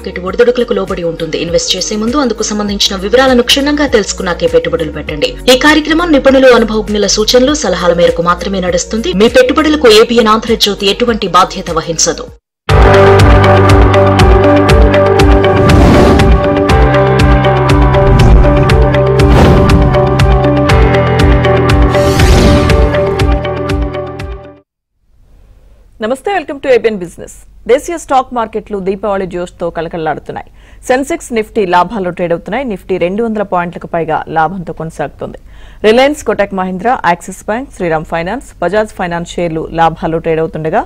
Market ఒడిదుడుకులకు లోబడి ఉంటుంది. Invest చేసే ముందు అందుకు సంబంధించిన వివరాలను క్షుణ్ణంగా తెలుసుకున్నాకే పెట్టుబడులు పెట్టండి. ఈ కార్యక్రమం నిపుణులు, అనుభవజ్ఞుల సూచనలు, సలహాల మేరకు మాత్రమే నడుస్తుంది. మీ పెట్టుబడులకు ఏబిఎన్ ఆంధ్రజ్యోతి ఎటువంటి బాధ్యత వహించదు. నమస్తే, వెల్కమ్ టు ఏబిఎన్ బిజినెస్. దేశీయ స్టాక్ మార్కెట్లు దీపావళి జోష్తో కలకల్లాడుతున్నాయి. సెన్సెక్స్, నిఫ్టీ లాభాల్లో ట్రేడ్ అవుతున్నాయి. నిఫ్టీ 200 పాయింట్లకు పైగా లాభంతో కొనసాగుతోంది. Reliance, Kotak Mahindra, Axis Bank, Shriram Finance, Bajaj Finance షేర్లు లాభాల్లో ట్రేడ్ అవుతుండగా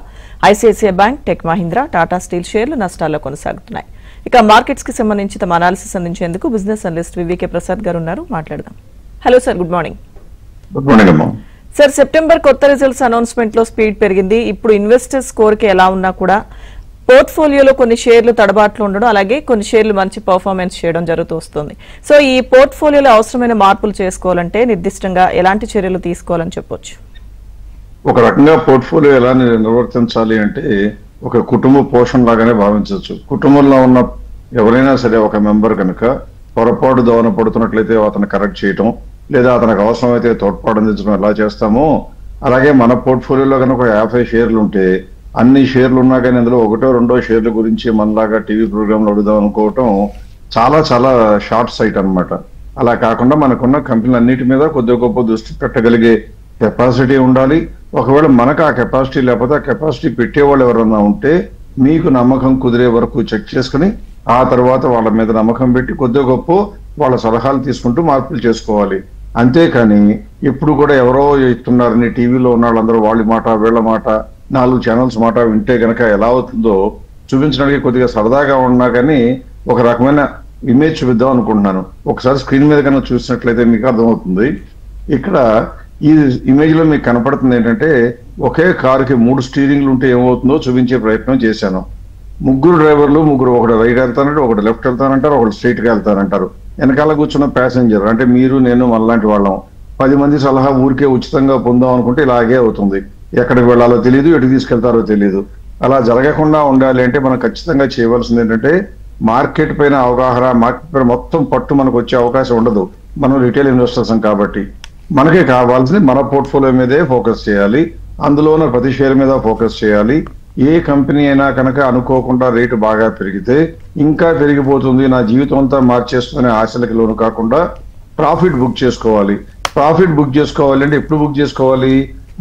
ICICI Bank, Tech Mahindra, Tata Steel షేర్లు నష్టాల్లో కొనసాగుతున్నాయి. ఇక మార్కెట్స్ కి సంబంధించి తమ అనాలిసిస్ అందించేందుకు బిజినెస్ అనలిస్ట్ వివికే ప్రసాద్ గారు ఉన్నారు. మాట్లాడదాం. Hello sir, good morning. Good morning అమ్మా. సార్, సెప్టెంబర్ కొత్త రిజల్ట్స్ అనౌన్స్మెంట్ లో స్పీడ్ పెరిగింది. ఇప్పుడు ఇన్వెస్టర్ స్కోర్ కి ఎలా ఉన్నా కూడా పోర్ట్ఫోలియోలో కొన్ని షేర్లు తడబాట్లు ఉండడం, అలాగే కొన్ని షేర్లు మంచి పర్ఫార్మెన్స్ చేయడం జరుగుతూ వస్తుంది. సో ఈ పోర్ట్ఫోలియోలో అవసరమైన మార్పులు చేసుకోవాలంటే నిర్దిష్టంగా ఎలాంటి చర్యలు తీసుకోవాలని చెప్పొచ్చు? ఒక రకంగా పోర్ట్ఫోలియో ఎలా నిర్వర్తించాలి అంటే ఒక కుటుంబ పోషణ లాగానే భావించవచ్చు. కుటుంబంలో ఉన్న ఎవరైనా సరే ఒక మెంబర్ కనుక పొరపాటు దోవన పడుతున్నట్లయితే అతను కరెక్ట్ చేయటం, లేదా అతనికి అవసరమైతే తోడ్పాటు అందించడం ఎలా చేస్తామో, అలాగే మన పోర్ట్ఫోలియోలో కనుక 50 షేర్లు ఉంటే అన్ని షేర్లు ఉన్నా కానీ అందులో 1-2 షేర్ల గురించి మనలాగా టీవీ ప్రోగ్రాంలు అడుగుదాం అనుకోవటం చాలా చాలా షార్ట్ సైట్ అనమాట. అలా కాకుండా మనకున్న కంపెనీలు అన్నిటి మీద కొద్దిగా గొప్ప దృష్టి పెట్టగలిగే కెపాసిటీ ఉండాలి. ఒకవేళ మనకు ఆ కెపాసిటీ లేకపోతే ఆ కెపాసిటీ పెట్టేవాళ్ళు ఎవరన్నా ఉంటే మీకు నమ్మకం కుదిరే వరకు చెక్ చేసుకుని ఆ తర్వాత వాళ్ళ మీద నమ్మకం పెట్టి కొద్దిగా గొప్ప వాళ్ళ సలహాలు తీసుకుంటూ మార్పులు చేసుకోవాలి. అంతేకాని ఇప్పుడు కూడా ఎవరో ఇస్తున్నారని టీవీలో ఉన్న వాళ్ళందరూ వాళ్ళ మాట వీళ్ళ మాట 4 ఛానల్స్ మాట వింటే గనక ఎలా అవుతుందో చూపించడానికి కొద్దిగా సరదాగా ఉన్నా కానీ ఒక రకమైన ఇమేజ్ చూపిద్దాం అనుకుంటున్నాను. ఒకసారి స్క్రీన్ మీద కనుక చూసినట్లయితే మీకు అర్థమవుతుంది. ఇక్కడ ఈ ఇమేజ్ లో మీకు కనపడుతుంది ఏంటంటే ఒకే కారుకి 3 స్టీరింగ్లు ఉంటే ఏమవుతుందో చూపించే ప్రయత్నం చేశాను. 3 డ్రైవర్లు, ఒకడు రైట్ వెళ్తానంటారు, ఒకటి లెఫ్ట్ వెళ్తానంటారు, ఒకటి స్ట్రైట్ గా వెళ్తానంటారు. వెనకాల కూర్చున్న ప్యాసింజర్ అంటే మీరు, నేను, మనలాంటి వాళ్ళం 10 మంది సలహా ఊరికే ఉచితంగా పొందాం అనుకుంటే ఇలాగే అవుతుంది. ఎక్కడికి వెళ్ళాలో తెలియదు, ఎటు తీసుకెళ్తారో తెలియదు. అలా జరగకుండా ఉండాలి అంటే మనం ఖచ్చితంగా చేయవలసింది ఏంటంటే మార్కెట్ పైన అవగాహన, మార్కెట్ పైన మొత్తం పట్టు మనకు వచ్చే అవకాశం ఉండదు. మనం రిటైల్ ఇన్వెస్టర్స్ కాబట్టి మనకి కావాల్సింది మన పోర్ట్ఫోలియో మీదే ఫోకస్ చేయాలి. అందులోనే ప్రతి షేర్ మీద ఫోకస్ చేయాలి. ఏ కంపెనీ అయినా కనుక అనుకోకుండా రేటు బాగా పెరిగితే ఇంకా పెరిగిపోతుంది, నా జీవితం అంతా మార్చేస్తుందనే ఆశలకి లోను కాకుండా ప్రాఫిట్ బుక్ చేసుకోవాలి. ప్రాఫిట్ బుక్ చేసుకోవాలి అంటే ఎప్పుడు బుక్ చేసుకోవాలి?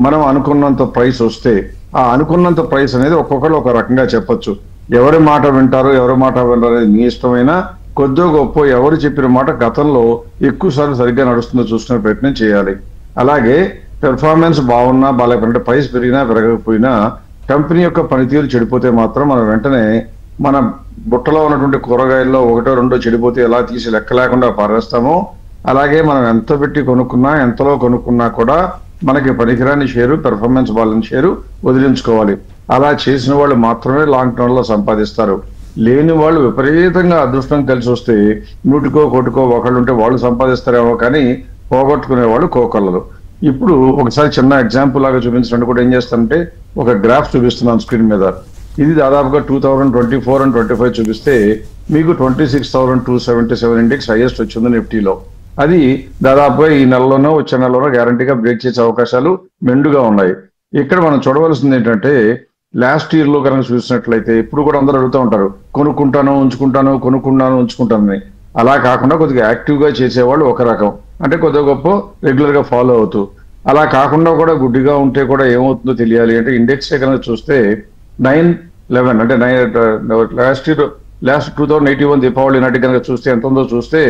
మనం అనుకున్నంత ప్రైస్ వస్తే. ఆ అనుకున్నంత ప్రైస్ అనేది ఒక్కొక్కరు ఒక రకంగా చెప్పొచ్చు. ఎవరి మాట వింటారో ఎవరి మాట వింటారో అనేది మీ ఇష్టమైనా కొద్దిగా గొప్ప ఎవరు చెప్పిన మాట గతంలో ఎక్కువ సార్లు సరిగ్గా నడుస్తుందో చూసుకునే ప్రయత్నం చేయాలి. అలాగే పెర్ఫార్మెన్స్ బాగున్నా బాగాలేకపోయినా, ప్రైస్ పెరిగినా పెరగకపోయినా కంపెనీ యొక్క పనితీరు చెడిపోతే మాత్రం మనం వెంటనే మన బుట్టలో ఉన్నటువంటి కూరగాయల్లో 1-2 చెడిపోతే ఎలా తీసి లెక్క లేకుండా పారేస్తామో అలాగే మనం ఎంత పెట్టి కొనుక్కున్నా, ఎంతలో కొనుక్కున్నా కూడా మనకి పనికిరాని షేరు, పెర్ఫార్మెన్స్ బాలని షేరు వదిలించుకోవాలి. అలా చేసిన వాళ్ళు మాత్రమే లాంగ్ టర్మ్ లో సంపాదిస్తారు. లేని వాళ్ళు విపరీతంగా అదృష్టం కలిసి వస్తే 100కో 1కోటికో ఒకళ్ళు ఉంటే వాళ్ళు సంపాదిస్తారేమో కానీ పోగొట్టుకునే వాళ్ళు కోకొల్లలు. ఇప్పుడు ఒకసారి చిన్న ఎగ్జాంపుల్ లాగా చూపించినట్టు కూడా ఏం చేస్తానంటే ఒక గ్రాఫ్ చూపిస్తున్నాను స్క్రీన్ మీద. ఇది దాదాపుగా 2024 and 25 చూపిస్తే మీకు 26,277 ఇండెక్స్ హైయెస్ట్ వచ్చింది నిఫ్టీలో. అది దాదాపుగా ఈ నెలలోనో వచ్చే నెలలోనో గ్యారంటీగా బ్రేక్ చేసే అవకాశాలు మెండుగా ఉన్నాయి. ఇక్కడ మనం చూడవలసింది ఏంటంటే లాస్ట్ ఇయర్ లో కనుక చూసినట్లయితే ఇప్పుడు కూడా అందరూ అడుగుతూ ఉంటారు కొనుక్కుంటాను ఉంచుకుంటాను, కొనుక్కున్నాను ఉంచుకుంటానని. అలా కాకుండా కొద్దిగా యాక్టివ్ గా చేసేవాళ్ళు ఒక రకం, అంటే కొద్దిగా గొప్ప రెగ్యులర్ గా ఫాలో అవుతూ. అలా కాకుండా కూడా గుడ్డిగా ఉంటే కూడా ఏమవుతుందో తెలియాలి అంటే ఇండెక్స్ కనుక చూస్తే 9-11 అంటే లాస్ట్ 2081 దీపావళి నాటికి కనుక చూస్తే ఎంత ఉందో చూస్తే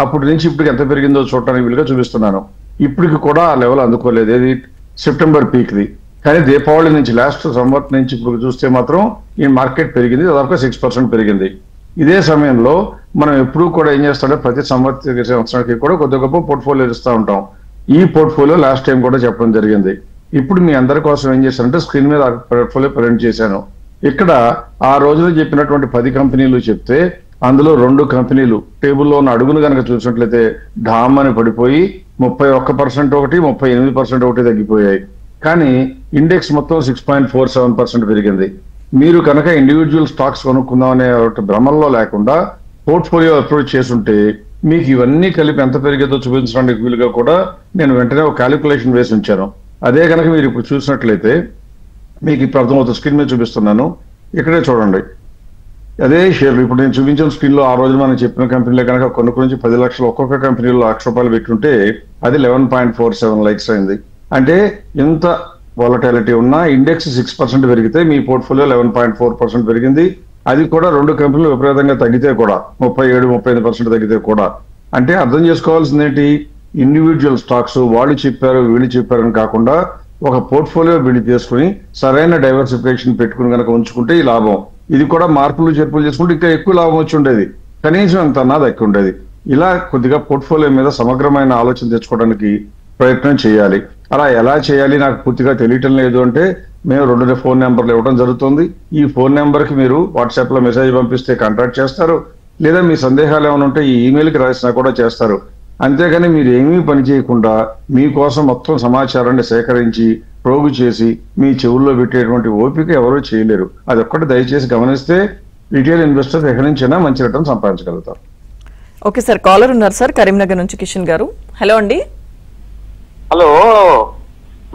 అప్పటి నుంచి ఇప్పటికి ఎంత పెరిగిందో చూడటానికి వీలుగా చూపిస్తున్నాను. ఇప్పటికి కూడా ఆ లెవెల్ అందుకోలేదు, ఇది సెప్టెంబర్ పీక్ది. కానీ దీపావళి నుంచి లాస్ట్ సంవత్సరం నుంచి ఇప్పుడు చూస్తే మాత్రం ఈ మార్కెట్ పెరిగింది, దాదాపుగా 6% పెరిగింది. ఇదే సమయంలో మనం ఎప్పుడూ కూడా ఏం చేస్తామంటే ప్రతి సంవత్సరానికి కూడా కొద్ది గొప్ప పోర్ట్ఫోలియో ఇస్తూ ఉంటాం. ఈ పోర్ట్ఫోలియో లాస్ట్ టైం కూడా చెప్పడం జరిగింది. ఇప్పుడు మీ అందరి కోసం ఏం చేశానంటే స్క్రీన్ మీద పోర్ట్ఫోలియో ప్రింట్ చేశాను. ఇక్కడ ఆ రోజున చెప్పినటువంటి 10 కంపెనీలు చెప్తే అందులో 2 కంపెనీలు టేబుల్లో ఉన్న అడుగులు కనుక చూసినట్లయితే ఢామ్ అని పడిపోయి 31% ఒకటి, 38% ఒకటి తగ్గిపోయాయి. కానీ ఇండెక్స్ మొత్తం 6.47% పెరిగింది. మీరు కనుక ఇండివిజువల్ స్టాక్స్ కొనుక్కుందాం అనే భ్రమంలో లేకుండా పోర్ట్ఫోలియో అప్రోచ్ చేసుంటే మీకు ఇవన్నీ కలిపి ఎంత పెరిగేదో చూపించడానికి వీలుగా కూడా నేను వెంటనే ఒక క్యాలిక్యులేషన్ వేసి ఉంచాను. అదే కనుక మీరు ఇప్పుడు చూసినట్లయితే మీకు ఇప్పుడు అర్థమవుతుంది. స్క్రీన్ మీద చూపిస్తున్నాను, ఇక్కడే చూడండి. అదే షేర్లు ఇప్పుడు నేను చూపించిన స్క్రీన్ లో ఆ రోజు మనం చెప్పిన కంపెనీలే కనుక కొనుక్కు నుంచి 10 లక్షలు ఒక్కొక్క కంపెనీలో ₹1,00,000 పెట్టుంటే అది 11.47 లైక్స్ అయింది. అంటే ఇంత వాలటాలిటీ ఉన్న ఇండెక్స్ 6% పెరిగితే మీ పోర్ట్ఫోలియో 11.4% పెరిగింది. అది కూడా 2 కంపెనీలు విపరీతంగా తగ్గితే కూడా 37-35% తగ్గితే కూడా. అంటే అర్థం చేసుకోవాల్సింది ఏంటి, ఇండివిజువల్ స్టాక్స్ వాళ్ళు చెప్పారు వీళ్ళు చెప్పారని కాకుండా ఒక పోర్ట్ఫోలియో బిల్డ్ చేసుకుని సరైన డైవర్సిఫికేషన్ పెట్టుకుని కనుక ఉంచుకుంటే ఈ లాభం. ఇది కూడా మార్పులు చేర్పులు చేసుకుంటే ఇంకా ఎక్కువ లాభం వచ్చి ఉండేది, కనీసం ఎంత అన్నది ఎక్కువ ఉండేది. ఇలా కొద్దిగా పోర్ట్ఫోలియో మీద సమగ్రమైన ఆలోచన తెచ్చుకోవడానికి ప్రయత్నం చేయాలి. అలా ఎలా చేయాలి నాకు పూర్తిగా తెలియటం లేదు అంటే మేము 2 ఫోన్ నెంబర్లు ఇవ్వడం జరుగుతుంది. ఈ ఫోన్ నెంబర్కి మీరు వాట్సాప్ లో మెసేజ్ పంపిస్తే కాంటాక్ట్ చేస్తారు, లేదా మీ సందేహాలు ఏమైనా ఉంటే ఈ ఈమెయిల్కి రాసినా కూడా చేస్తారు. అంతేగాని మీరు ఏమీ పని చేయకుండా మీకోసం మొత్తం సమాచారాన్ని సేకరించి ప్రోగు చేసి మీ చెవుల్లో పెట్టేటువంటి ఓపిక ఎవరూ చేయలేరు. అది ఒక్కటి దయచేసి గమనిస్తే రిటైల్ ఇన్వెస్టర్స్ ఎక్కడి నుంచైనా మంచి రిటర్న్ సంపాదించగలుగుతారు. ఓకే సార్, కాలర్ ఉన్నారు సార్ కరీంనగర్ నుంచి కిషన్ గారు. హలో అండి. హలో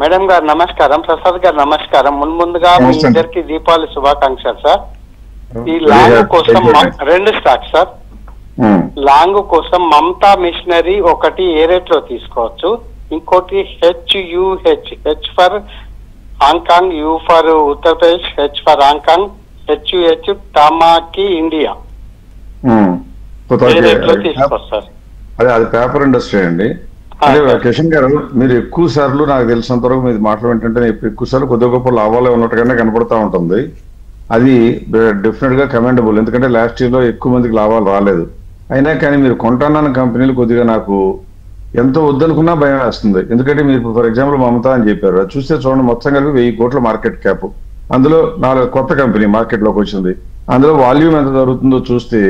మేడం గారు నమస్కారం, ప్రసాద్ గారు నమస్కారం. ముందుగా మీ ఇద్దరికి దీపావళి శుభాకాంక్షలు సార్. ఈ లాంగ్ కోసం 2 స్టాక్స్ సార్. లాంగ్ కోసం మమతా మిషనరీ ఒకటి ఏ రేట్ లో తీసుకోవచ్చు, ఇంకోటి HUH for Hong Kong, U for Uttar Pradesh, H for Hong Kong, HUH టామాకి ఇండియా ఏ రేట్ లో తీసుకోవచ్చు సార్? అది పేపర్ ఇండస్ట్రీ అండి. అదే కిషన్ గారు, మీరు ఎక్కువ సార్లు నాకు తెలిసినంత వరకు మీరు మాటలు ఏంటంటే ఎక్కువ సార్లు కొద్ది గొప్ప లాభాలే ఉన్నట్టుగానే కనపడతా ఉంటుంది. అది డెఫినెట్ గా కమెండబుల్, ఎందుకంటే లాస్ట్ ఇయర్ లో ఎక్కువ మందికి లాభాలు రాలేదు. అయినా కానీ మీరు కొంటానన్న కంపెనీలు కొద్దిగా నాకు ఎంతో వద్దనుకున్నా భయం వేస్తుంది. ఎందుకంటే మీరు ఫర్ ఎగ్జాంపుల్ మమతా అని చెప్పారు, అది చూస్తే చూడండి మొత్తం కలిపి 1000 కోట్ల మార్కెట్ క్యాప్. అందులో 4 కొత్త కంపెనీ మార్కెట్ లోకి వచ్చింది. అందులో వాల్యూమ్ ఎంత జరుగుతుందో చూస్తే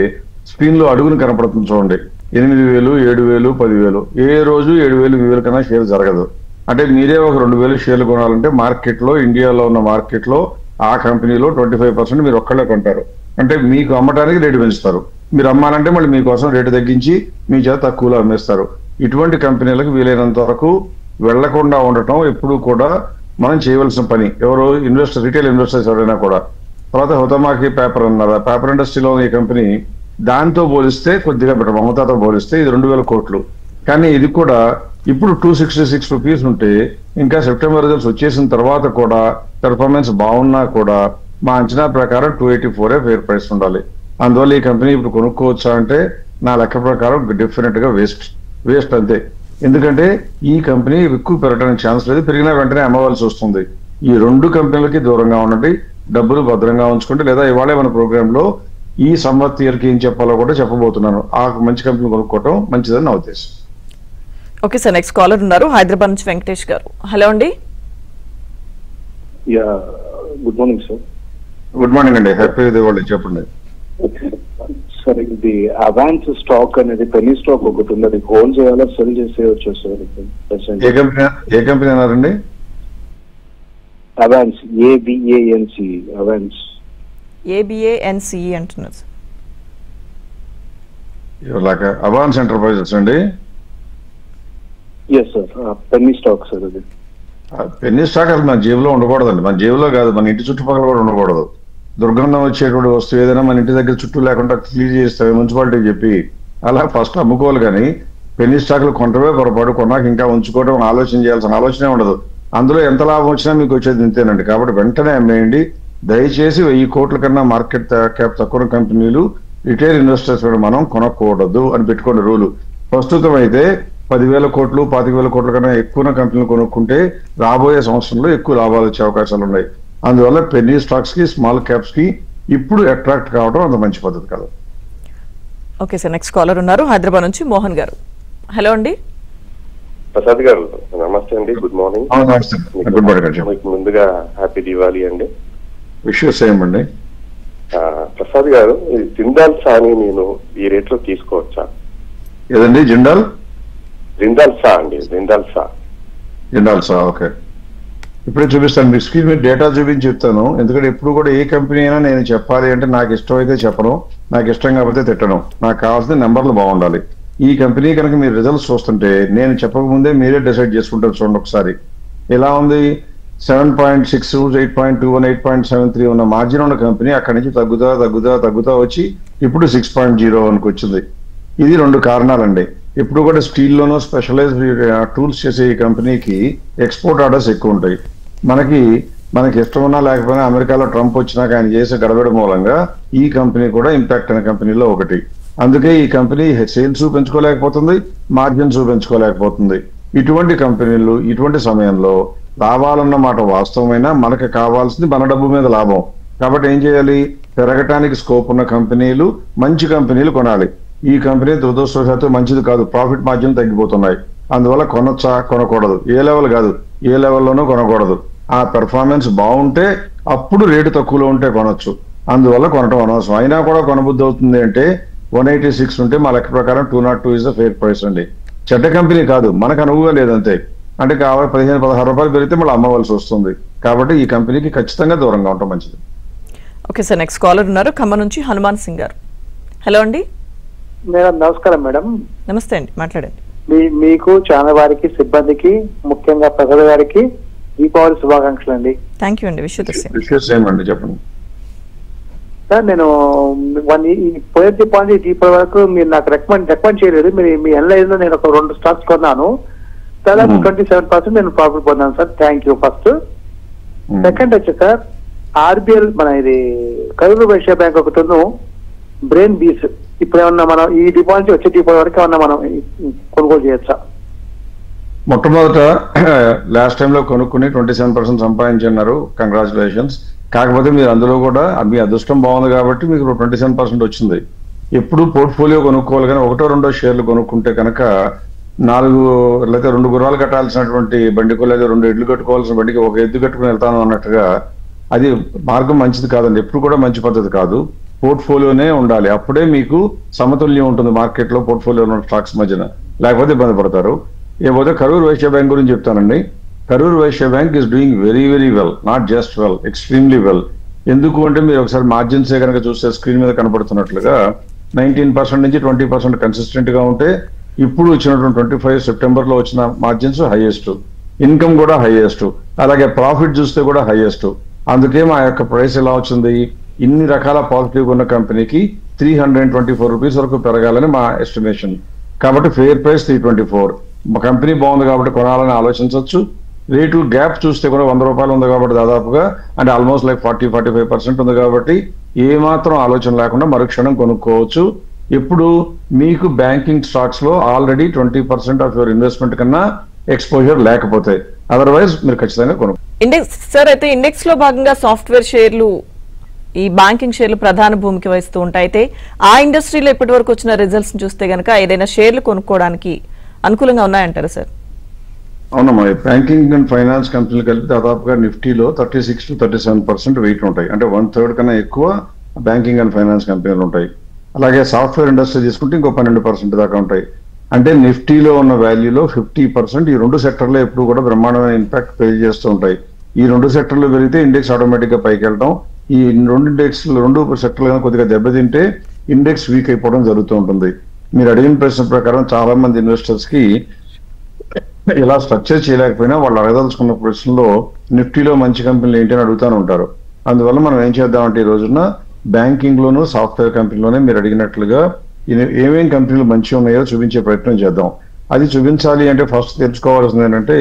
స్క్రీన్ లో అడుగును కనపడుతుంది చూడండి, 8,000, 7,000, 10,000. ఏ రోజు 7,000, 8,000 కన్నా షేర్ జరగదు. అంటే మీరే ఒక 2,000 షేర్లు కొనాలంటే మార్కెట్ లో, ఇండియాలో ఉన్న మార్కెట్ లో ఆ కంపెనీలో 25% మీరు ఒక్కళ్ళే కొంటారు. అంటే మీకు అమ్మటానికి రేటు పెంచుతారు, మీరు అమ్మాలంటే మళ్ళీ మీకోసం రేటు తగ్గించి మీ చేత తక్కువలో అమ్మేస్తారు. ఇటువంటి కంపెనీలకు వీలైనంత వరకు వెళ్లకుండా ఉండటం ఎప్పుడు కూడా మనం చేయవలసిన పని. ఎవరు ఇన్వెస్టర్, రిటైల్ ఇన్వెస్టర్స్ ఎవరైనా కూడా. తర్వాత హుతమాకి పేపర్ అన్నారు, పేపర్ ఇండస్ట్రీలో ఈ కంపెనీ దాంతో పోలిస్తే కొద్దిగా బెటర్, మమతాతో పోలిస్తే ఇది 2,000 కోట్లు. కానీ ఇది కూడా ఇప్పుడు 266 రూపీస్ ఉంటే ఇంకా సెప్టెంబర్ రిజల్ట్స్ వచ్చేసిన తర్వాత కూడా పెర్ఫార్మెన్స్ బాగున్నా కూడా మా అంచనా ప్రకారం 284 ఫేర్ ప్రైస్ ఉండాలి. అందువల్ల ఈ కంపెనీ ఇప్పుడు కొనుక్కోవచ్చా అంటే నా లెక్క ప్రకారం డెఫినెట్ గా వేస్ట్ అంతే. ఎందుకంటే ఈ కంపెనీ ఎక్కువ పెరగడానికి ఛాన్స్ లేదు, పెరిగినా వెంటనే అమ్మవలసి వస్తుంది. ఈ 2 కంపెనీలకి దూరంగా ఉండండి, డబ్బులు భద్రంగా ఉంచుకోండి. లేదా ఇవాళే మన ప్రోగ్రామ్ లో ఈ సంవత్ ఇయర్ కి ఏం చెప్పాలో కూడా చెప్పబోతున్నాను. ఆ మంచి కంపెనీ కొనుక్కోవటం మంచిదని నా ఉద్దేశం. ఓకే సార్, నెక్స్ట్ కాలర్ ఉన్నారు హైదరాబాద్ నుంచి వెంకటేష్ గారు. హలో అండి. Good morning sir. Good morning అండి, హ్యాపీ దీపావళి. చెప్పండి సార్. ఇది అవాన్స్ స్టాక్ అనేది పెన్నీ స్టాక్ ఒకటి ఉంది, అది హోల్డ్ చేయాలా సెల్ చేసేయచ్చు సార్? ఏ కంపెనీ అన్నారండి? Avance, ABANC Avance. ABANCE అంటున్నారు సార్. అవాన్స్ ఎంటర్ప్రైజెస్ అండి. Yes sir, penny stock sir. అది పెన్నీ స్టాక్ అది మన జేబులో ఉండకూడదండి. మన జేబులో కాదు, మన ఇంటి చుట్టుపక్కల కూడా ఉండకూడదు. దుర్గంధం వచ్చేటువంటి వస్తువు ఏదైనా మన ఇంటి దగ్గర చుట్టూ లేకుండా క్లీన్ చేస్తాయి మున్సిపాలిటీకి చెప్పి, అలా ఫస్ట్ అమ్ముకోవాలి. కానీ పెన్నీ స్టాక్లు కొంటవే పొరపాటు, కొన్నాక ఇంకా ఉంచుకోవడం ఆలోచన చేయాల్సిన ఆలోచనే ఉండదు. అందులో ఎంత లాభం వచ్చినా మీకు వచ్చేది ఇంతేనండి. కాబట్టి వెంటనే అమ్మేయండి. దయచేసి 1000 కోట్ల కన్నా మార్కెట్ క్యాప్ తక్కువ కంపెనీలు రిటైల్ ఇన్వెస్టర్స్ మనం కొనకూడదు అని పెట్టుకోండి రూలు. ప్రస్తుతం అయితే 10,000 కోట్లు 25,000 కోట్ల కన్నా ఎక్కువ కంపెనీలు కొనుక్కుంటే రాబోయే సంవత్సరంలో ఎక్కువ లాభాలు వచ్చే అవకాశాలు ఉన్నాయి. అందువల్ల పెన్నీ స్టాక్స్ కి, స్మాల్ క్యాప్స్ కి ఇప్పుడు అట్రాక్ట్ కావడం అంత మంచి పద్ధతి కాదు. ఓకే సార్, నెక్స్ట్ కాలర్ ఉన్నారు హైదరాబాద్ నుంచి మోహన్ గారు. హలో అండి. ప్రసాద్ గారు నమస్తే అండి, గుడ్ మార్నింగ్. Good morning. మీకు ముందుగా హ్యాపీ దివాళీ అండి. విష్ సేమ్ అండి. ప్రసాద్ గారు, ఇది జిందాల్ సాని నేను ఈ రేట్ లో తీసుకోవచ్చా? ఏదండి? జిందాల్ సా అండి, జిందాల్ సా. ఓకే. ఇప్పుడే చూపిస్తాను మీ స్క్రీన్ మీద డేటా చూపించి చెప్తాను. ఎందుకంటే ఎప్పుడు కూడా ఏ కంపెనీ అయినా నేను చెప్పాలి అంటే నాకు ఇష్టం అయితే చెప్పను, నాకు ఇష్టం కాకపోతే తిట్టడం. నాకు కావాల్సిన నెంబర్లు బాగుండాలి. ఈ కంపెనీ కనుక మీరు రిజల్ట్స్ చూస్తుంటే నేను చెప్పకముందే మీరే డిసైడ్ చేసుకుంటారు. చూడండి ఒకసారి ఎలా ఉంది. 7.6, 8.21, 8.73 ఉన్న మార్జిన్ ఉన్న కంపెనీ అక్కడి నుంచి తగ్గుతా వచ్చి ఇప్పుడు 6.01కి వచ్చింది. ఇది 2 కారణాలండి. ఇప్పుడు కూడా స్టీల్లోనూ స్పెషలైజ్డ్ టూల్స్ చేసే ఈ కంపెనీకి ఎక్స్పోర్ట్ ఆర్డర్స్ ఎక్కువ ఉంటాయి. మనకి ఇష్టం ఉన్నా లేకపోయినా అమెరికాలో ట్రంప్ వచ్చినాక ఆయన చేసే గడబడి మూలంగా ఈ కంపెనీ కూడా ఇంపాక్ట్ అయిన కంపెనీలో ఒకటి. అందుకే ఈ కంపెనీ సేల్స్ పెంచుకోలేకపోతుంది, మార్జిన్స్ పెంచుకోలేకపోతుంది. ఇటువంటి కంపెనీలు ఇటువంటి సమయంలో లాభాలన్న మాట వాస్తవమైనా మనకు కావాల్సింది మన డబ్బు మీద లాభం. కాబట్టి ఏం చేయాలి, పెరగటానికి స్కోప్ ఉన్న కంపెనీలు, మంచి కంపెనీలు కొనాలి. ఈ కంపెనీ దురదృష్టవశాత్తు మంచిది కాదు, ప్రాఫిట్ మార్జిన్ తగ్గిపోతున్నాయి. అందువల్ల కొనొచ్చా, కొనకూడదు. ఏ లెవెల్ కాదు, ఏ లెవెల్లోనూ కొనకూడదు. ఆ పెర్ఫార్మెన్స్ బాగుంటే అప్పుడు రేటు తక్కువలో ఉంటే కొనొచ్చు. అందువల్ల కొనటం అనవసరం. అయినా కూడా కొనబుద్ధి అవుతుంది అంటే 186 ఉంటే మా లెక్క ప్రకారం 202 ఇస్ ద ఫెయిర్ ప్రైస్ అండి. చెడ్డ కంపెనీ కాదు, మనకు అనువుగా లేదంతే. అంటే కావాలి 15-16 రూపాయలు పెరిగితే మళ్ళీ అమ్మవలసి వస్తుంది. కాబట్టి ఈ కంపెనీకి ఖచ్చితంగా దూరంగా ఉండటం మంచిది. ఓకే సార్, నెక్స్ట్ కాలర్ ఉన్నారు ఖమ్మం నుంచి హనుమాన్ సింగ్ గారు. హలో అండి. మేడం నమస్కారం. మేడం నమస్తే అండి, మాట్లాడండి. మీకు ఛానల్ వారికి, సిబ్బందికి, ముఖ్యంగా ప్రజల గారికి దీపావళి శుభాకాంక్షలు అండి. థ్యాంక్ యూ అండి. విషయం చెప్పండి సార్. నేను పోయే దీపావళి వరకు మీరు నాకు రికమెండ్ చేయలేదు. మీ ఎన్లైన్ లో నేను ఒక 2 స్టాక్స్ కొన్నాను. దాదాపు 27% నేను ప్రాఫిట్ పొందాను sir. Thank you. First second వచ్చి సార్, ఆర్బిఎల్ మన ఇది కరూర్ వైశ్య బ్యాంక్ ఒకటి, బ్రెయిన్ బీస్. ఇప్పుడు ఏమన్నా మనం ఈ డిపాజిట్ వచ్చే డిపాజిట్ వరకు ఏమన్నా మనం కొనుగోలు చేయొచ్చా? మొట్టమొదట లాస్ట్ టైంలో కొనుక్కుని 27% సంపాదించున్నారు, కంగ్రాచులేషన్స్. కాకపోతే మీరు అందులో కూడా మీ అదృష్టం బాగుంది కాబట్టి మీకు 27% వచ్చింది. ఎప్పుడు పోర్ట్ఫోలియో కొనుక్కోవాలి, కానీ 1-2 షేర్లు కొనుక్కుంటే కనుక 4 లేకపోతే 2 గుర్రాలు కట్టాల్సినటువంటి బండికో లేదా 2 ఎడ్లు కట్టుకోవాల్సిన బండికి 1 ఎద్దు కట్టుకుని వెళ్తాను అన్నట్టుగా అది మార్గం మంచిది కాదండి. ఎప్పుడు కూడా మంచి పద్ధతి కాదు. పోర్ట్ఫోలియోనే ఉండాలి, అప్పుడే మీకు సమతుల్యం ఉంటుంది మార్కెట్లో పోర్ట్ఫోలియో ఉన్న స్టాక్స్ మధ్యన, లేకపోతే ఇబ్బంది పడతారు. ఏపోతే కరూర్ వైశ్య బ్యాంక్ గురించి చెప్తానండి. Karur Vysya bank is doing very very well, not just well, extremely well. ఎందుకు అంటే మీరు ఒకసారి మార్జిన్సే కనుక చూస్తే స్క్రీన్ మీద కనబడుతున్నట్లుగా 19% నుంచి 20% కన్సిస్టెంట్ గా ఉంటే ఇప్పుడు వచ్చినటువంటి 25 సెప్టెంబర్ లో వచ్చిన మార్జిన్స్ హైయెస్ట్, ఇన్కమ్ కూడా హైయెస్ట్, అలాగే ప్రాఫిట్ చూస్తే కూడా హైయెస్ట్. అందుకే మా యొక్క ప్రైస్ ఎలా వచ్చింది, ఇన్ని రకాల పాజిటివ్ ఉన్న కంపెనీకి 324 రూపీస్ వరకు పెరగాలని మా ఎస్టిమేషన్. కాబట్టి ఫెయిర్ ప్రైస్ 324. మా కంపెనీ బాగుంది కాబట్టి కొనాలని ఆలోచించవచ్చు. రేటు గ్యాప్ చూస్తే కూడా 100 రూపాయలు ఉంది కాబట్టి దాదాపుగా అంటే ఆల్మోస్ట్ లైక్ 40-45% ఉంది కాబట్టి ఏమాత్రం ఆలోచన లేకుండా మరుక్షణం కొనుక్కోవచ్చు. ఇప్పుడు మీకు బ్యాంకింగ్ స్టాక్స్ లో ఆల్రెడీ 20% ఆఫ్ యువర్ ఇన్వెస్ట్మెంట్ కన్నా ఎక్స్పోజర్ లేకపోతే, అదర్వైజ్ మీరు ఖచ్చితంగా కొనుక్కో. ఇండెక్స్ సార్, అయితే ఇండెక్స్ లో భాగంగా సాఫ్ట్వేర్ షేర్లు, ఈ బ్యాంకింగ్ షేర్లు ప్రధాన భూమికి వహిస్తూ ఉంటాయి. అయితే ఆ ఇండస్ట్రీలో ఇప్పటి వరకు వచ్చిన రిజల్ట్స్ చూస్తే కనుక ఏదైనా షేర్లు కొనుక్కోవడానికి అనుకూలంగా ఉన్నాయంటారా సార్? అవునమ్మా, బ్యాంకింగ్ అండ్ ఫైనాన్స్ కంపెనీలు కలిపి దాదాపుగా నిఫ్టీలో 36-37% వెయిట్ ఉంటాయి. అంటే 1/3 కన్నా ఎక్కువ బ్యాంకింగ్ అండ్ ఫైనాన్స్ కంపెనీలు ఉంటాయి. అలాగే సాఫ్ట్వేర్ ఇండస్ట్రీ తీసుకుంటే ఇంకో 12% దాకా ఉంటాయి. అంటే నిఫ్టీలో ఉన్న వాల్యూలో 50% ఈ 2 సెక్టర్లో ఎప్పుడు కూడా బ్రహ్మాండమైన ఇంపాక్ట్ పే చేస్తూ ఉంటాయి. ఈ 2 సెక్టర్లు పెరిగితే ఇండెక్స్ ఆటోమేటిక్ గా పైకి వెళ్ళడం, ఈ 2 సెక్టర్లు కొద్దిగా దెబ్బతింటే ఇండెక్స్ వీక్ అయిపోవడం జరుగుతూ ఉంటుంది. మీరు అడిగిన ప్రశ్న ప్రకారం చాలా మంది ఇన్వెస్టర్స్ కి ఇలా స్ట్రక్చర్ చేయలేకపోయినా వాళ్ళు అడగదలుచుకున్న ప్రశ్నలో నిఫ్టీలో మంచి కంపెనీలు ఏంటి అని అడుగుతూనే ఉంటారు. అందువల్ల మనం ఏం చేద్దామంటే ఈ రోజున బ్యాంకింగ్ లోను సాఫ్ట్వేర్ కంపెనీలోనే మీరు అడిగినట్లుగా ఏమేం కంపెనీలు మంచిగా ఉన్నాయో చూపించే ప్రయత్నం చేద్దాం. అది చూపించాలి అంటే ఫస్ట్ తెలుసుకోవాల్సింది ఏంటంటే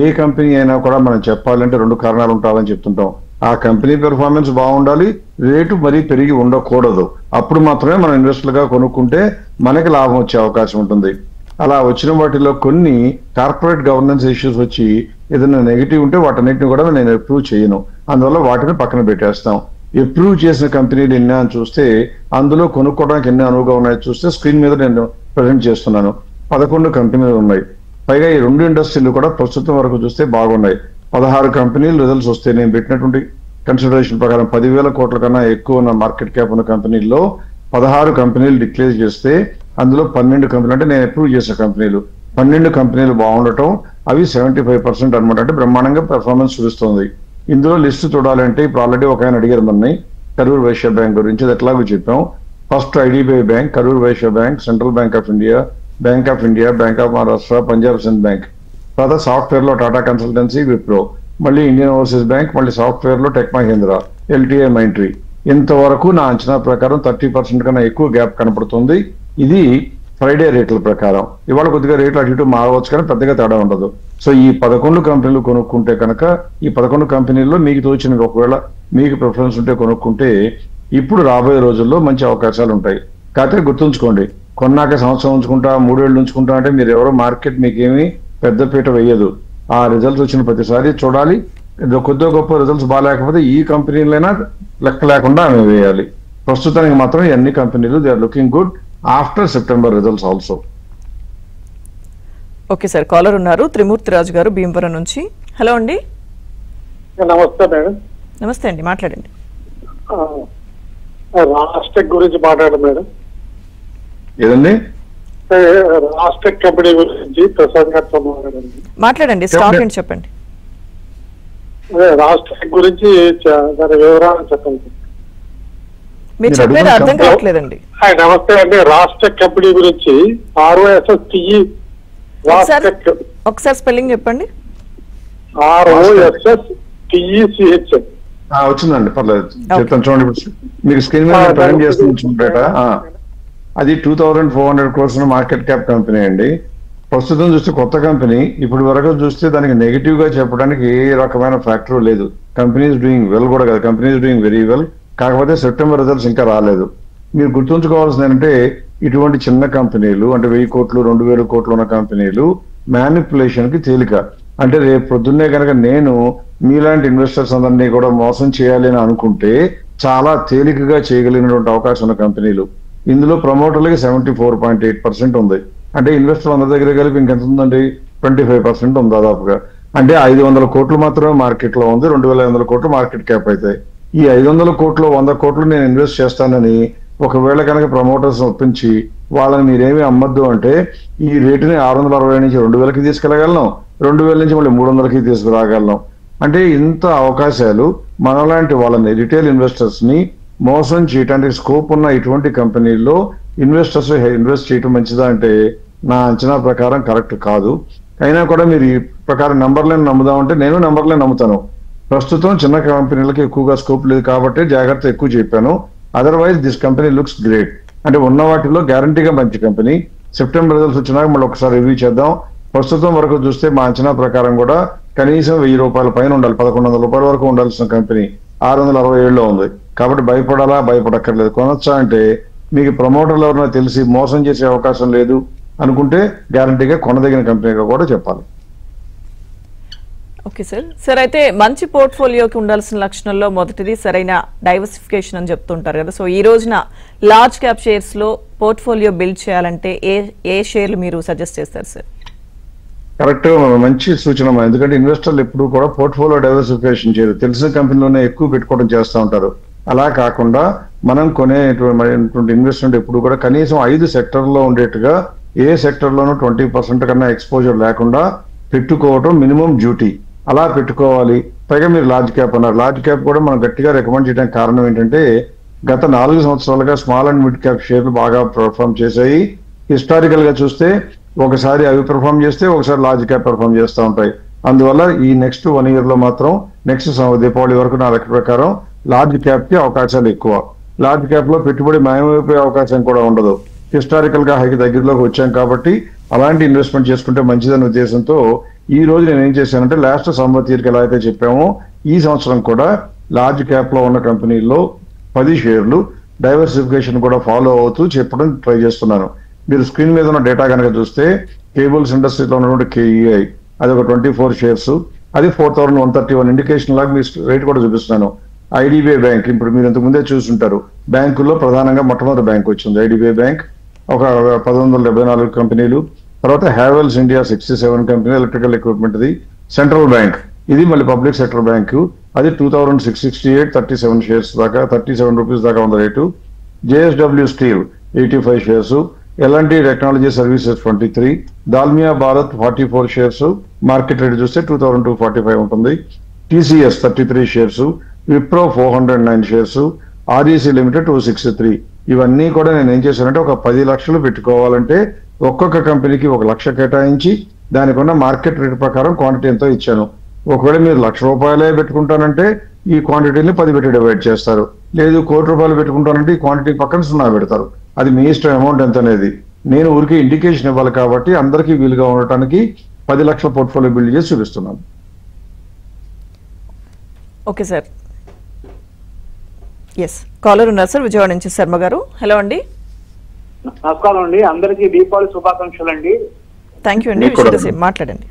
ఏ కంపెనీ అయినా కూడా మనం చెప్పాలంటే 2 కారణాలు ఉండాలని చెప్తుంటాం. ఆ కంపెనీ పెర్ఫార్మెన్స్ బాగుండాలి, రేటు మరీ పెరిగి ఉండకూడదు. అప్పుడు మాత్రమే మనం ఇన్వెస్టర్లుగా కొనుక్కుంటే మనకి లాభం వచ్చే అవకాశం ఉంటుంది. అలా వచ్చిన వాటిలో కొన్ని కార్పొరేట్ గవర్నెన్స్ ఇష్యూస్ వచ్చి ఏదైనా నెగిటివ్ ఉంటే వాటన్నిటిని కూడా నేను అప్రూవ్ చేయను. అందువల్ల వాటిని పక్కన పెట్టేస్తాం. అప్రూవ్ చేసిన కంపెనీలు ఎన్ని అని చూస్తే అందులో కొనుక్కోవడానికి ఎన్ని అనువుగా ఉన్నాయో చూస్తే స్క్రీన్ మీద నేను ప్రజెంట్ చేస్తున్నాను. 11 కంపెనీలు ఉన్నాయి. పైగా ఈ 2 ఇండస్ట్రీలు కూడా ప్రస్తుతం వరకు చూస్తే బాగున్నాయి. 16 కంపెనీలు రిజల్ట్స్ వస్తే నేను పెట్టినటువంటి కన్సిడరేషన్ ప్రకారం 10,000 కోట్ల కన్నా ఎక్కువ ఉన్న మార్కెట్ క్యాప్ ఉన్న కంపెనీల్లో 16 కంపెనీలు డిక్లేర్ చేస్తే అందులో 12 కంపెనీలు అంటే నేను అప్రూవ్ చేసిన కంపెనీలు 12 కంపెనీలు బాగుండటం, అవి 75% అనమాట. అంటే బ్రహ్మాండంగా పెర్ఫార్మెన్స్ చూపిస్తుంది. ఇందులో లిస్టు చూడాలంటే ఇప్పుడు ఆల్రెడీ ఒక ఆయన అడిగారు మనని కరూర్ వైశ్య బ్యాంక్ గురించి, అది ఎట్లాగో చెప్పాం. First IDBI bank, Karur Vysya bank, Central Bank of India, Bank of Maharashtra, Punjab Sind bank. తర్వాత సాఫ్ట్వేర్ లో టాటా కన్సల్టెన్సీ, విప్రో, మళ్ళీ ఇండియన్ ఓవర్సీస్ బ్యాంక్, మళ్ళీ సాఫ్ట్వేర్ లో టెక్ మహీంద్రా, ఎల్టీఐ, మైంట్రీ. ఇంతవరకు నా అంచనా ప్రకారం 30% కన్నా ఎక్కువ గ్యాప్ కనపడుతుంది. ఇది ఫ్రైడే రేట్ల ప్రకారం. ఇవాళ కొద్దిగా రేట్లు అటు ఇటు మారవచ్చు కానీ పెద్దగా తేడా ఉండదు. సో ఈ 11 కంపెనీలు కొనుక్కుంటే కనుక ఈ 11 కంపెనీల్లో మీకు తోచిన, ఒకవేళ మీకు ప్రిఫరెన్స్ ఉంటే కొనుక్కుంటే ఇప్పుడు రాబోయే రోజుల్లో మంచి అవకాశాలు ఉంటాయి. కాకపోతే గుర్తుంచుకోండి, కొన్నాక సంవత్సరం ఉంచుకుంటా, 3 ఏళ్ళు ఉంచుకుంటా అంటే మీరు ఎవరో మార్కెట్ మీకేమీ పెద్దపీట వేయదు. ఆ రిజల్ట్స్ వచ్చిన ప్రతిసారి చూడాలి. కొద్దిగా గొప్ప రిజల్ట్స్ బాగాలేకపోతే ఈ కంపెనీలైనా లెక్క లేకుండా ఆమె వేయాలి. ప్రస్తుతానికి మాత్రం ఈ అన్ని కంపెనీలు they are looking good after September results also. Okay sir, caller ఉన్నారు త్రిమూర్తి రాజు గారు భీమవరం నుంచి. హలో అండి. నమస్తే మేడం. నమస్తే అండి, మాట్లాడండి. రాస్టెక్ గురించి మాట్లాడండి మేడం. ఏదండి? రాస్టెక్ కంపెనీ గురించి ప్రసాద్ గారితో మాట్లాడండి. మాట్లాడండి, స్టాక్ ఏంటి చెప్పండి. రాస్టెక్ గురించి దాని వివరాలు చెప్పండి. మీరు చెప్పేది అర్థం కావట్లేదండి. నమస్తే అండి. రాస్టెక్ కంపెనీ గురించి ROSSTE ఒకసారి స్పెల్లింగ్ చెప్పండి. ROSSTECH. వచ్చిందండి, పర్లేదు చెప్తాను చూడండి. ఇప్పుడు మీకు స్క్రీన్ మీద ప్రజెంట్ చేస్తుంటా. అది 2400 crores మార్కెట్ క్యాప్ కంపెనీ అండి. ప్రస్తుతం చూస్తే కొత్త కంపెనీ. ఇప్పుడు వరకు చూస్తే దానికి నెగిటివ్ గా చెప్పడానికి ఏ రకమైన ఫ్యాక్టర్ లేదు. కంపెనీ ఇస్ డూయింగ్ వెల్ కూడా కాదు, company is doing very well. కాకపోతే సెప్టెంబర్ రిజల్ట్స్ ఇంకా రాలేదు. మీరు గుర్తుంచుకోవాల్సింది ఏంటంటే ఇటువంటి చిన్న కంపెనీలు అంటే 1000 కోట్లు 2000 కోట్లు ఉన్న కంపెనీలు మ్యానిపులేషన్ కి తేలిక. అంటే రేపు పొద్దున్నే కనుక నేను మీలాంటి ఇన్వెస్టర్స్ అందరినీ కూడా మోసం చేయాలి అని అనుకుంటే చాలా తేలికగా చేయగలిగినటువంటి అవకాశం ఉన్న కంపెనీలు. ఇందులో ప్రమోటర్లకి 74.8% ఉంది. అంటే ఇన్వెస్టర్ అందరి దగ్గర కలిపి ఇంకెంత ఉందండి? 25% ఉంది దాదాపుగా. అంటే 500 కోట్లు మాత్రమే మార్కెట్ లో ఉంది. 2500 కోట్లు మార్కెట్ క్యాప్ అయితే ఈ 500 కోట్లు 100 కోట్లు నేను ఇన్వెస్ట్ చేస్తానని ఒకవేళ కనుక ప్రమోటర్స్ ఒప్పించి వాళ్ళని మీరేమీ అమ్మద్దు అంటే ఈ రేటుని 660 నుంచి 2000కి తీసుకెళ్లగలను, 2000 నుంచి మళ్ళీ 300కి తీసుకురాగలను. అంటే ఇంత అవకాశాలు మనలాంటి వాళ్ళని రిటైల్ ఇన్వెస్టర్స్ ని మోసం చేయడానికి స్కోప్ ఉన్న ఇటువంటి కంపెనీల్లో ఇన్వెస్టర్స్ ఇన్వెస్ట్ చేయడం మంచిదా అంటే నా అంచనా ప్రకారం కరెక్ట్ కాదు. అయినా కూడా మీరు ఈ ప్రకారం నెంబర్లను నమ్ముదామంటే నేను నెంబర్లను నమ్ముతాను. ప్రస్తుతం చిన్న కంపెనీలకి ఎక్కువగా స్కోప్ లేదు కాబట్టి జాగ్రత్త ఎక్కువ చెప్పాను. Otherwise this company looks great. అంటే ఉన్న వాటిలో గ్యారంటీగా మంచి కంపెనీ. సెప్టెంబర్ రిజల్ట్స్ వచ్చినాక మళ్ళీ ఒకసారి రివ్యూ చేద్దాం. ప్రస్తుతం వరకు చూస్తే మా అంచనా ప్రకారం కూడా కనీసం 1000 రూపాయల పైన ఉండాలి, 1100 రూపాయల వరకు ఉండాల్సిన కంపెనీ 667లో ఉంది. కాబట్టి భయపడాలా? భయపడక్కర్లేదు. కొనొచ్చా అంటే మీకు ప్రమోటర్లు ఎవరైనా తెలిసి మోసం చేసే అవకాశం లేదు అనుకుంటే గ్యారంటీగా కొనదగిన కంపెనీగా కూడా చెప్పాలి. Okay sir. సార్ అయితే మంచి పోర్ట్ఫోలియోకి ఉండాల్సిన లక్షణాల్లో మొదటిది సరైన డైవర్సిఫికేషన్ అని చెప్తుంటారు కదా. సో ఈ రోజున లార్జ్ క్యాప్ షేర్స్ లో పోర్ట్ఫోలియో బిల్డ్ చేయాలంటే ఏ షేర్లు మీరు సజెస్ట్ చేస్తారు సార్? కరెక్ట్, మంచి సూచన. ఎందుకంటే ఇన్వెస్టర్లు ఎప్పుడు కూడా పోర్ట్ఫోలియో డైవర్సిఫికేషన్ చేయరు, తెలిసిన కంపెనీలోనే ఎక్కువ పెట్టుకోవడం చేస్తూ ఉంటారు. అలా కాకుండా మనం కొనేటువంటి ఇన్వెస్ట్మెంట్ ఎప్పుడు కూడా కనీసం 5 సెక్టర్లో ఉండేట్టుగా ఏ సెక్టర్లోనూ 20% కన్నా ఎక్స్పోజర్ లేకుండా పెట్టుకోవటం మినిమం డ్యూటీ. అలా పెట్టుకోవాలి. పైగా మీరు లార్జ్ క్యాప్ అన్నారు. లార్జ్ క్యాప్ కూడా మనం గట్టిగా రికమెండ్ చేయడానికి కారణం ఏంటంటే గత 4 సంవత్సరాలుగా స్మాల్ అండ్ మిడ్ క్యాప్ షేర్లు బాగా పెర్ఫామ్ చేశాయి. హిస్టారికల్ గా చూస్తే ఒకసారి అవి పెర్ఫామ్ చేస్తే ఒకసారి లార్జ్ క్యాప్ పెర్ఫామ్ చేస్తూ ఉంటాయి. అందువల్ల ఈ నెక్స్ట్ 1 year లో మాత్రం నెక్స్ట్ దీపావళి వరకు నా లెక్క ప్రకారం లార్జ్ క్యాప్ కి అవకాశాలు ఎక్కువ. లార్జ్ క్యాప్ లో పెట్టుబడి మాయమైపోయే అవకాశం కూడా ఉండదు. హిస్టారికల్ గా హైకి దగ్గరలోకి వచ్చాం కాబట్టి అలాంటి ఇన్వెస్ట్మెంట్ చేసుకుంటే మంచిదనే ఉద్దేశంతో ఈ రోజు నేను ఏం చేశానంటే లాస్ట్ సంవత్సరానికి ఎలా అయితే చెప్పామో ఈ సంవత్సరం కూడా లార్జ్ క్యాప్ లో ఉన్న కంపెనీల్లో 10 షేర్లు డైవర్సిఫికేషన్ కూడా ఫాలో అవుతూ చెప్పడం ట్రై చేస్తున్నాను. మీరు స్క్రీన్ మీద ఉన్న డేటా కనుక చూస్తే కేబుల్స్ ఇండస్ట్రీలో ఉన్నటువంటి KEI అది ఒక 24 షేర్స్, అది 4131 ఇండికేషన్ లాగా మీ రేట్ కూడా చూపిస్తున్నాను. IDBI బ్యాంక్ ఇప్పుడు మీరు ఇంతకు ముందే చూస్తుంటారు. బ్యాంకుల్లో ప్రధానంగా మొట్టమొదటి బ్యాంక్ వచ్చింది IDBI బ్యాంక్, ఒక 1174 కంపెనీలు. తర్వాత Havells India 67 company electrical equipment. ఇది సెంట్రల్ బ్యాంక్, ఇది మళ్ళీ పబ్లిక్ సెక్టర్ బ్యాంకు, అది 2668 37 షేర్స్ దాకా 37 రూపీస్ దాకా ఉంది rate. JSW steel 85 shares, LNT technology services 23, Dalmia Bharat 44 shares, market rate చూస్తే 2245 ఉంటుంది. TCS 33 shares, Wipro 409 shares, REC limited 263. ఇవన్నీ కూడా నేను ఏం చేశానంటే ఒక 10 లక్షలు పెట్టుకోవాలంటే ఒక్కొక్క కంపెనీకి 1 లక్ష కేటాయించి దానికి ఉన్న మార్కెట్ రేట్ ప్రకారం క్వాంటిటీ ఎంతో ఇచ్చాను. ఒకవేళ మీరు ₹1,00,000 పెట్టుకుంటానంటే ఈ క్వాంటిటీని 10 పెట్టి డివైడ్ చేస్తారు. లేదు ₹1,00,00,000 పెట్టుకుంటానంటే ఈ క్వాంటిటీ పక్కన 0 పెడతారు. అది మీ ఇష్టం అమౌంట్ ఎంత అనేది. నేను ఊరికి ఇండికేషన్ ఇవ్వాలి కాబట్టి అందరికీ వీలుగా ఉండటానికి 10 లక్షల పోర్ట్ఫోలియో బిల్డ్ చేసి చూపిస్తున్నాను. Okay sir. ఎస్, కాలర్ ఉన్నారు సార్, విజయవాడ నుంచి శర్మ గారు. హలో అండి. నమస్కారం అండి, అందరికీ దీపావళి శుభాకాంక్షలు అండి. థ్యాంక్ యూ అండి, మాట్లాడండి.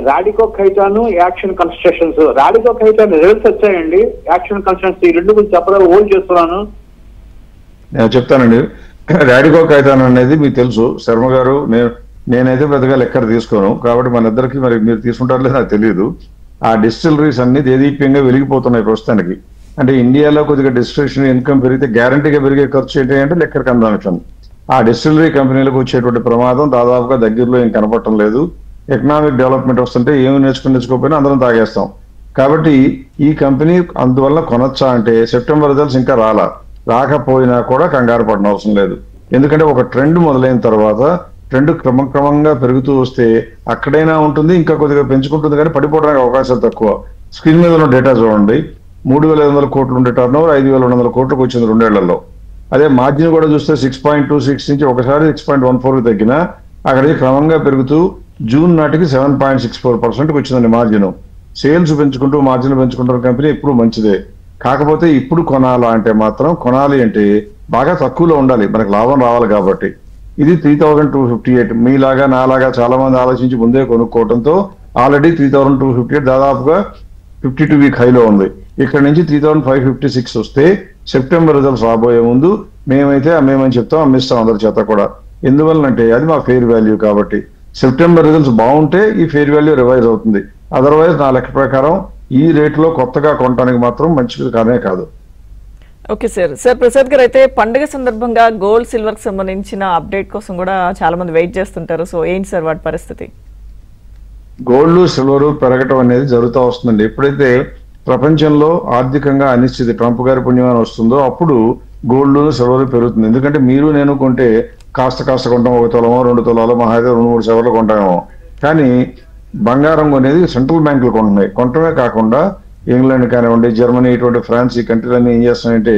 Radico Khaitan, action constructions. Radico Khaitan results వచ్చాయండి, యాక్షన్ కన్స్ట్రక్షన్స్ ఈ రెండు గురించి చెప్పడం హోల్డ్ చేస్తున్నాను. నేను చెప్తానండి. రాడికో ఖైతాన్ అనేది మీకు తెలుసు శర్మ గారు, నేనైతే పెద్దగా లెక్కర తీసుకోను కాబట్టి మన ఇద్దరికి మరి మీరు తీసుకుంటారో లేదో నాకు తెలియదు. ఆ డిస్టిలరీస్ అన్ని దేదీప్యంగా వెలిగిపోతున్నాయి ప్రస్తుతానికి. అంటే ఇండియాలో కొద్దిగా డిస్టిలేషన్ ఇన్కమ్ పెరిగితే గ్యారంటీగా పెరిగే ఖర్చు ఏంటి అంటే లెక్కర్ కన్జంప్షన్. ఆ డిస్టిలరీ కంపెనీలకు వచ్చేటువంటి ప్రమాదం దాదాపుగా దగ్గరలో ఏం కనపడటం లేదు. ఎకనామిక్ డెవలప్మెంట్ వస్తుంటే ఏమి నేర్చుకోకపోయినా అందరం తాగేస్తాం. కాబట్టి ఈ కంపెనీ అందువల్ల కొనొచ్చా అంటే సెప్టెంబర్ రిజల్ట్స్ ఇంకా రాకపోయినా కూడా కంగారు పడిన అవసరం లేదు. ఎందుకంటే ఒక ట్రెండ్ మొదలైన తర్వాత ట్రెండ్ క్రమక్రమంగా పెరుగుతూ వస్తే అక్కడైనా ఉంటుంది, ఇంకా కొద్దిగా పెంచుకుంటుంది, కానీ పడిపోవడానికి అవకాశాలు తక్కువ. స్క్రీన్ మీద ఉన్న డేటా చూడండి. 3,500 కోట్లు ఉండే టర్న్ ఓవర్ 5,200 కోట్లకు వచ్చింది 2 ఏళ్లలో. అదే మార్జిన్ కూడా చూస్తే 6.26 నుంచి ఒకసారి 6.14 తగ్గినా అక్కడికి క్రమంగా పెరుగుతూ జూన్ నాటికి 7.64% వచ్చిందండి మార్జిన్. సేల్స్ పెంచుకుంటూ మార్జిన్ పెంచుకుంటున్న కంపెనీ ఎప్పుడు మంచిదే. కాకపోతే ఇప్పుడు కొనాలా అంటే మాత్రం కొనాలి అంటే బాగా తక్కువలో ఉండాలి, మనకు లాభం రావాలి కాబట్టి. ఇది 3,258. మీలాగా నాలాగా చాలా మంది ఆలోచించి ముందే కొనుక్కోవడంతో ఆల్రెడీ 3,258 దాదాపుగా 52 వీక్ హైలో ఉంది. ఇక్కడ నుంచి 3,556 వస్తే సెప్టెంబర్ రిజల్ట్స్ రాబోయే ముందు మేమైతే అమ్మేమని చెప్తాం, అమ్మిస్తాం అందరి చేత కూడా. ఎందువల్లంటే అది మా ఫెయిర్ వాల్యూ కాబట్టి. సెప్టెంబర్ రిజల్ట్స్ బాగుంటే ఈ ఫెయిర్ వాల్యూ రివైజ్ అవుతుంది. అదర్వైజ్ నా లెక్క ప్రకారం ఈ రేట్లో కొత్తగా కొనడానికి మాత్రం మంచిది కానే కాదు. Okay sir. సార్ ప్రసాద్ గారు, అయితే పండుగ సందర్భంగా గోల్డ్ సిల్వర్ కి సంబంధించిన అప్డేట్ కోసం కూడా చాలా మంది వెయిట్ చేస్తుంటారు. సో ఏంటి సార్ వాటి పరిస్థితి? గోల్డ్ సిల్వర్ పెరగటం అనేది జరుగుతూ వస్తుందండి. ఎప్పుడైతే ప్రపంచంలో ఆర్థికంగా అనిశ్చితి ట్రంప్ గారి పుణ్యమాన వస్తుందో అప్పుడు గోల్డ్ సిల్వర్ పెరుగుతుంది. ఎందుకంటే మీరు నేను కొంటే కాస్త కొంటాం, 1 తులమో 2 తులాలో మహా అయితే 2-3 సవర్లు కొంటామేమో. కానీ బంగారం అనేది సెంట్రల్ బ్యాంకులు కొంటున్నాయి. కొనటమే కాకుండా ఇంగ్లాండ్ కానివ్వండి, జర్మనీ, ఇటువంటి ఫ్రాన్స్, ఈ కంట్రీలన్నీ ఏం చేస్తున్నాయంటే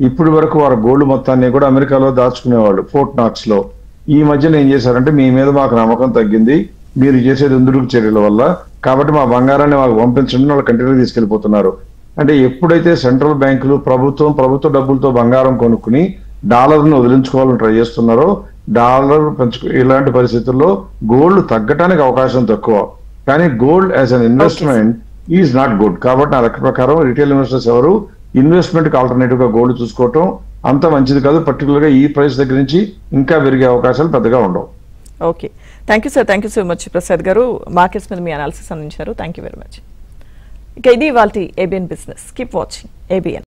ఇప్పటి వరకు వారు గోల్డ్ మొత్తాన్ని కూడా అమెరికాలో దాచుకునేవాళ్ళు ఫోర్ట్ నాక్స్ లో. ఈ మధ్యన ఏం చేశారంటే మీ మీద మాకు నమ్మకం తగ్గింది, మీరు చేసేది దుందుడుకు చర్యల వల్ల, కాబట్టి మా బంగారాన్ని మాకు పంపించండి, వాళ్ళ కంట్రీకి తీసుకెళ్లిపోతున్నారు. అంటే ఎప్పుడైతే సెంట్రల్ బ్యాంకులు ప్రభుత్వ డబ్బులతో బంగారం కొనుక్కుని డాలర్ను వదిలించుకోవాలని ట్రై చేస్తున్నారో డాలర్ ఇలాంటి పరిస్థితుల్లో గోల్డ్ తగ్గటానికి అవకాశం తక్కువ. కానీ gold as an investment is not good. కాబట్టి నా లెక్క ప్రకారం రిటైల్ ఇన్వెస్టర్స్ ఎవరు ఇన్వెస్ట్మెంట్ కి ఆల్టర్నేటివ్ గా గోల్డ్ చూసుకోవటం అంత మంచిది కాదు. పర్టికులర్ గా ఈ ప్రైస్ దగ్గర నుంచి ఇంకా పెరిగే అవకాశాలు పెద్దగా ఉండవు. Okay, thank you sir. Thank you so much Prasad గారు. మార్కెట్స్ మీద మీ అనాలిసిస్ అందించారు. Thank you very much. ఇక ఇది ఇవాల్టి ABN business. Keep watching ABN.